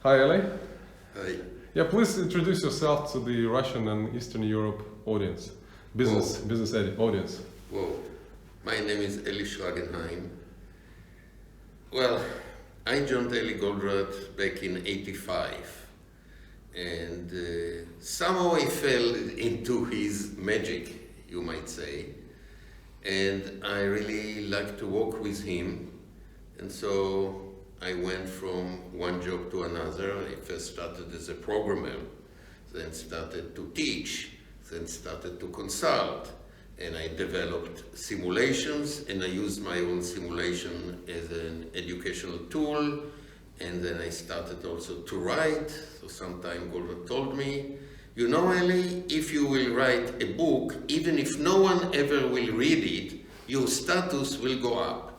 Hi, Eli. Hi. Yeah, please introduce yourself to the Russian and Eastern Europe audience, business audience. Well, my name is Eli Schragenheim. Well, I joined Eli Goldratt back in '85, and somehow I fell into his magic, you might say, and I really like to work with him, and so I went from one job to another. I first started as a programmer, then started to teach, then started to consult, and I developed simulations, and I used my own simulation as an educational tool, and then I started also to write. So sometime Goldratt told me, you know, Eli, if you will write a book, even if no one ever will read it, your status will go up.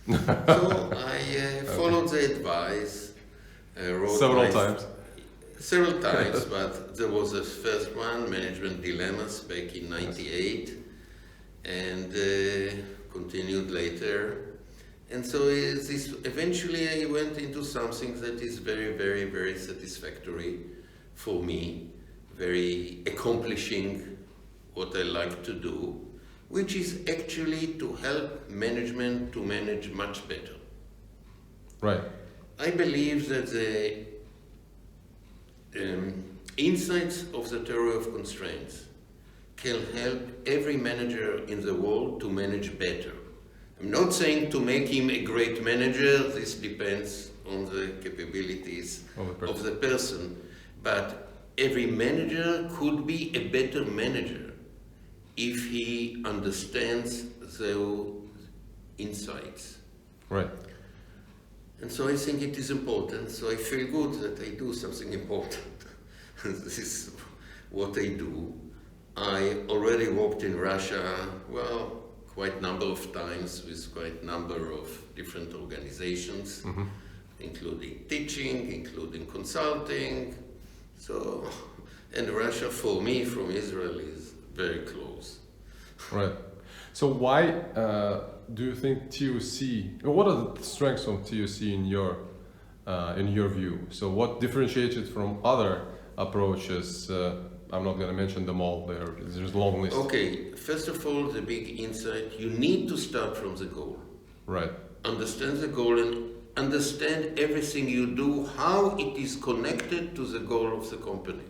So I followed the advice, wrote several times, but there was a first one, Management Dilemmas, back in '98, and continued later. And so eventually I went into something that is very, very, very satisfactory for me, very accomplishing what I like to do, which is actually to help management to manage much better. Right. I believe that the insights of the theory of constraints can help every manager in the world to manage better. I'm not saying to make him a great manager, this depends on the capabilities of the person, but every manager could be a better manager if he understands the insights. Right. And so I think it is important, so I feel good that I do something important. This is what I do. I already worked in Russia, well, quite a number of times with quite a number of different organizations, including teaching, including consulting. So, and Russia for me from Israel is very close. Right. So why do you think TOC? What are the strengths of TOC in your view? So what differentiates it from other approaches? I'm not going to mention them all. There's a long list. Okay. First of all, the big insight: you need to start from the goal. Right. Understand the goal and understand everything you do, how it is connected to the goal of the company.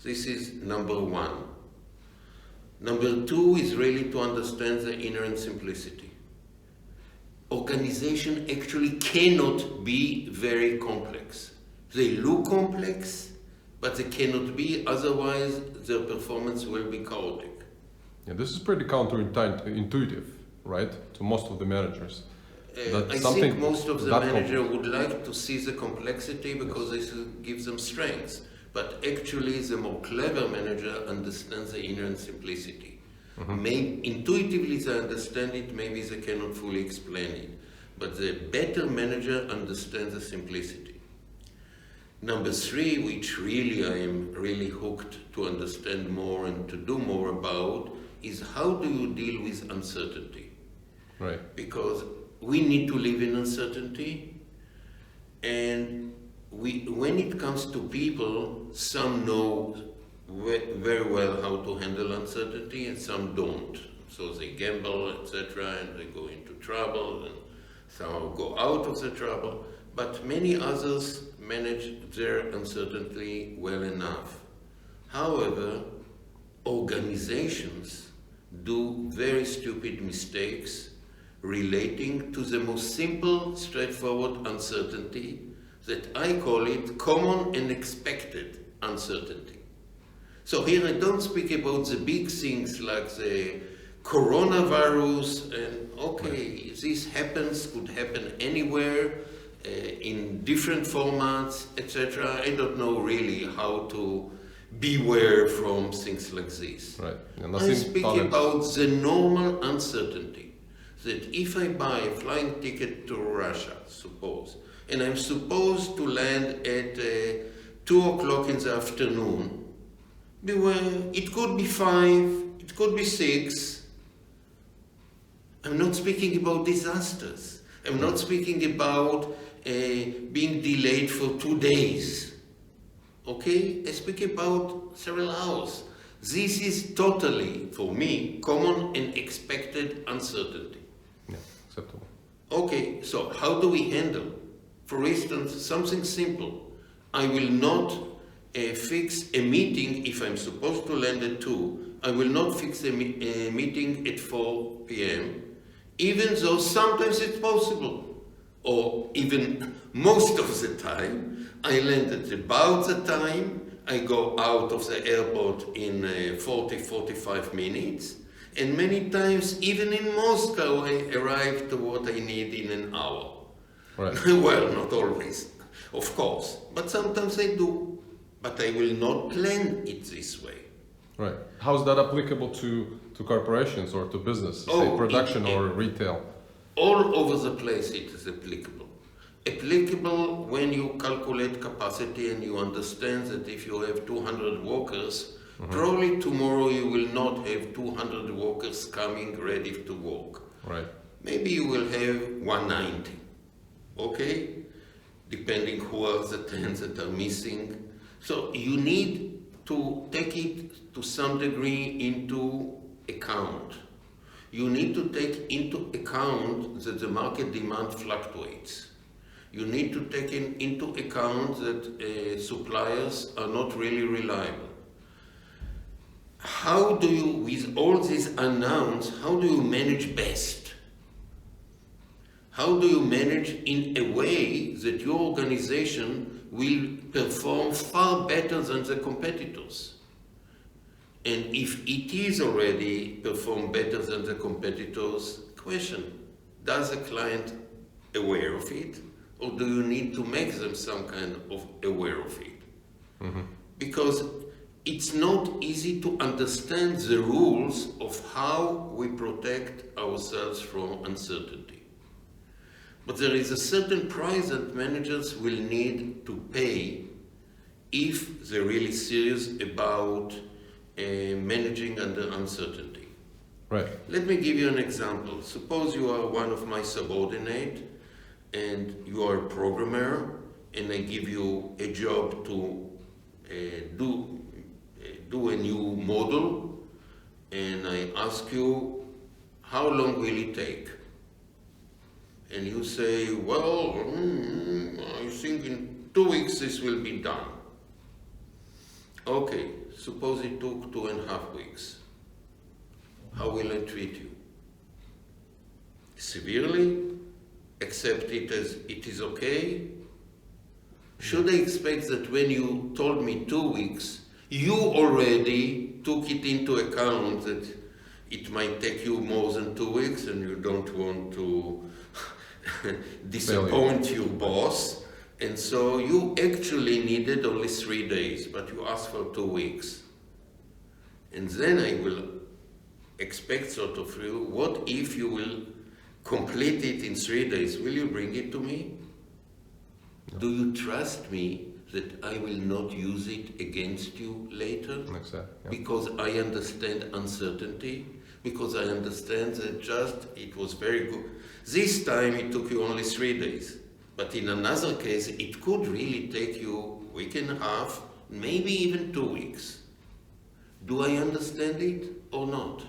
This is number one. Number two is really to understand the inherent simplicity. Organization actually cannot be very complex. They look complex, but they cannot be, otherwise their performance will be chaotic. Yeah, this is pretty counterintuitive, right, to most of the managers. I think most of the managers would like to see the complexity because this gives them strengths. But actually, the more clever manager understands the inherent simplicity. Intuitively they understand it, maybe they cannot fully explain it. But the better manager understands the simplicity. Number three, which really I am really hooked to understand more and to do more about, is how do you deal with uncertainty? Right. Because we need to live in uncertainty, and when it comes to people, some know very well how to handle uncertainty and some don't. So they gamble, etc., and they go into trouble, and some go out of the trouble. But many others manage their uncertainty well enough. However, organizations do very stupid mistakes relating to the most simple, straightforward uncertainty that I call it common and expected uncertainty. So here I don't speak about the big things like the coronavirus and okay, this could happen anywhere, in different formats, etc. I don't know really how to beware from things like this. Right. I speak about the normal uncertainty that if I buy a flying ticket to Russia, suppose, and I'm supposed to land at 2 o'clock in the afternoon, it could be 5, it could be 6. I'm not speaking about disasters. I'm not speaking about being delayed for 2 days. Okay? I speak about several hours. This is totally, for me, common and expected uncertainty. Yeah, acceptable. Okay, so how do we handle? For instance, something simple. I will not fix a meeting if I'm supposed to land at 2. I will not fix a meeting at 4 p.m., even though sometimes it's possible. Or even most of the time, I land at about the time, I go out of the airport in 40-45 minutes, and many times, even in Moscow, I arrive to what I need in an hour. Right. Well, not always, of course, but sometimes I do. But I will not plan it this way. Right. How's that applicable to corporations or to business, say production or retail? All over the place it is applicable. Applicable when you calculate capacity and you understand that if you have 200 workers, probably tomorrow you will not have 200 workers coming ready to work. Right. Maybe you will have 190, okay? Depending who are the 10 that are missing. So you need to take it to some degree into account. You need to take into account that the market demand fluctuates. You need to take into account that suppliers are not really reliable. How do you, with all these unknowns, how do you manage best? How do you manage in a way that your organization will perform far better than the competitors? And if it is already performed better than the competitors, question, does the client aware of it? Or do you need to make them some kind of aware of it? Mm-hmm. Because it's not easy to understand the rules of how we protect ourselves from uncertainty. But there is a certain price that managers will need to pay if they're really serious about managing under uncertainty. Right. Let me give you an example. Suppose you are one of my subordinates and you are a programmer and I give you a job to do a new model and I ask you, how long will it take? And you say, well, I think in 2 weeks this will be done. Okay, suppose it took 2.5 weeks. How will I treat you? Severely? Accept it as it is okay? Should I expect that when you told me 2 weeks, you already took it into account that it might take you more than 2 weeks and you don't want to disappoint your boss, and so you actually needed only 3 days, but you asked for 2 weeks. And then I will expect sort of you, what if you will complete it in 3 days? Will you bring it to me? No. Do you trust me that I will not use it against you later? Exactly. Yeah. Because I understand uncertainty, because I understand that just it was very good. This time it took you only 3 days, but in another case it could really take you a week and a half, maybe even 2 weeks. Do I understand it or not?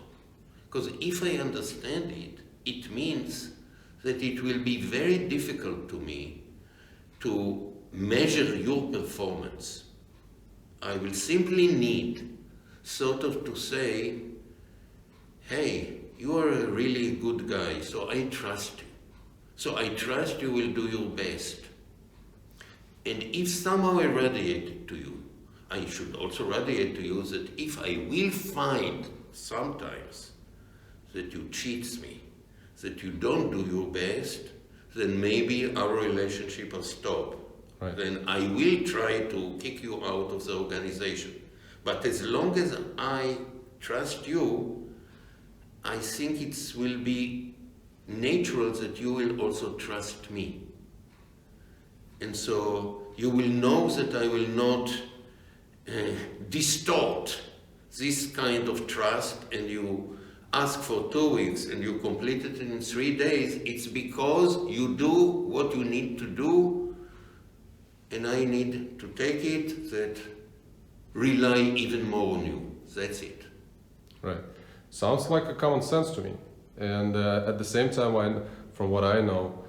Because if I understand it, it means that it will be very difficult to me to measure your performance. I will simply need sort of to say, hey, you are a really good guy, so I trust you. So I trust you will do your best. And if somehow I radiate it to you, I should also radiate to you that if I will find sometimes that you cheat me, that you don't do your best, then maybe our relationship will stop. Right. Then I will try to kick you out of the organization. But as long as I trust you, I think it will be natural that you will also trust me. And so you will know that I will not distort this kind of trust, and ask for 2 weeks and you complete it in 3 days, it's because you do what you need to do, and I need to take it, that rely even more on you. That's it. Right. Sounds like a common sense to me. And at the same time, from what I know,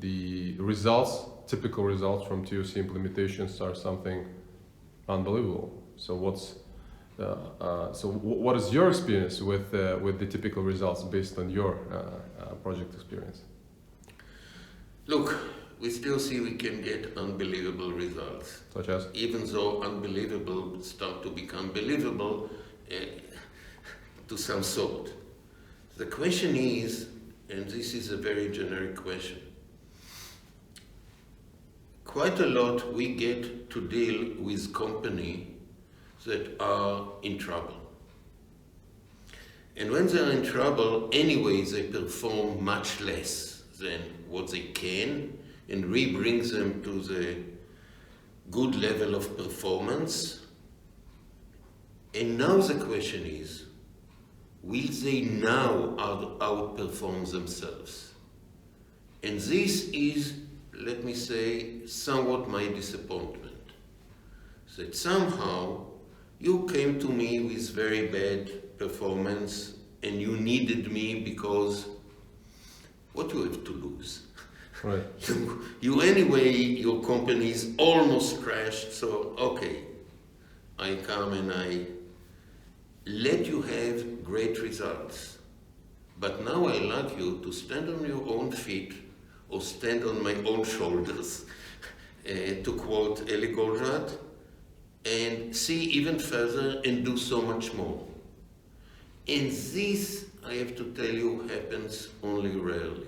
the results, typical results from TOC implementations are something unbelievable. So what is your experience with the typical results based on your project experience? Look, with TOC we can get unbelievable results. Such as? Even though unbelievable start to become believable to some sort. The question is, and this is a very generic question, quite a lot we get to deal with companies that are in trouble. And when they're in trouble, anyway, they perform much less than what they can, and re-brings them to the good level of performance. And now the question is, will they now outperform themselves? And this is, let me say, somewhat my disappointment. That somehow you came to me with very bad performance and you needed me because what you have to lose? Right. You anyway, your company is almost crashed, so okay, I come and I let you have great results. But now I like you to stand on your own feet or stand on my own shoulders, to quote Eli Goldratt, and see even further and do so much more. And this, I have to tell you, happens only rarely.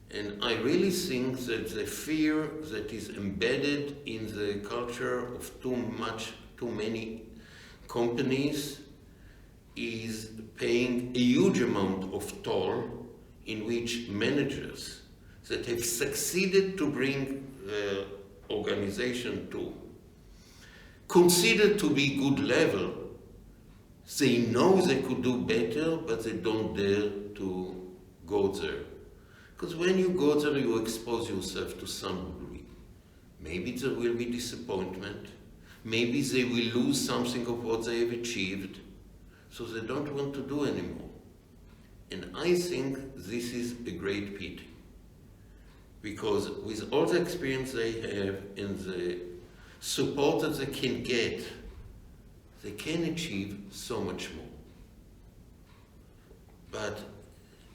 And I really think that the fear that is embedded in the culture of too many companies is paying a huge amount of toll, in which managers that have succeeded to bring the organization to consider to be good level, they know they could do better, but they don't dare to go there. Because when you go there, you expose yourself to some degree. Maybe there will be disappointment. Maybe they will lose something of what they have achieved, so they don't want to do anymore. And I think this is a great pity. Because with all the experience they have and the support that they can get, they can achieve so much more. But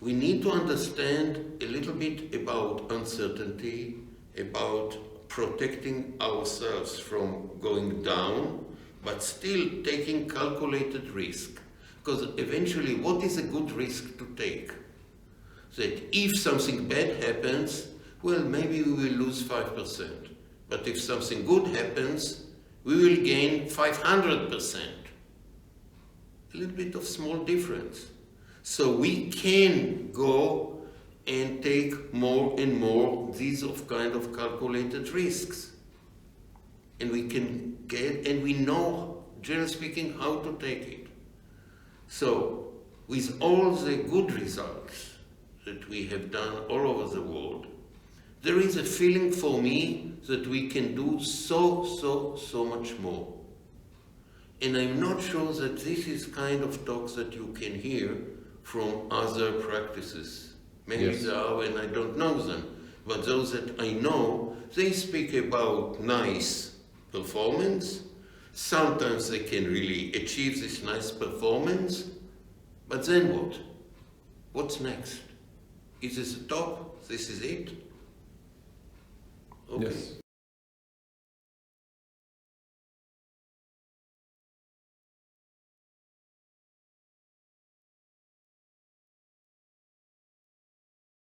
we need to understand a little bit about uncertainty, about protecting ourselves from going down, but still taking calculated risk. Because eventually, what is a good risk to take? That if something bad happens, well, maybe we will lose 5%. But if something good happens, we will gain 500%. A little bit of small difference. So we can go and take more and more these kind of calculated risks. And we can get, and we know, generally speaking, how to take it. So with all the good results that we have done all over the world, there is a feeling for me that we can do so much more. And I'm not sure that this is kind of talks that you can hear from other practices. Maybe Yes. there are and I don't know them, but those that I know, they speak about nice performance. Sometimes they can really achieve this nice performance, but then what? What's next? Is this the top? This is it? Okay. Yes.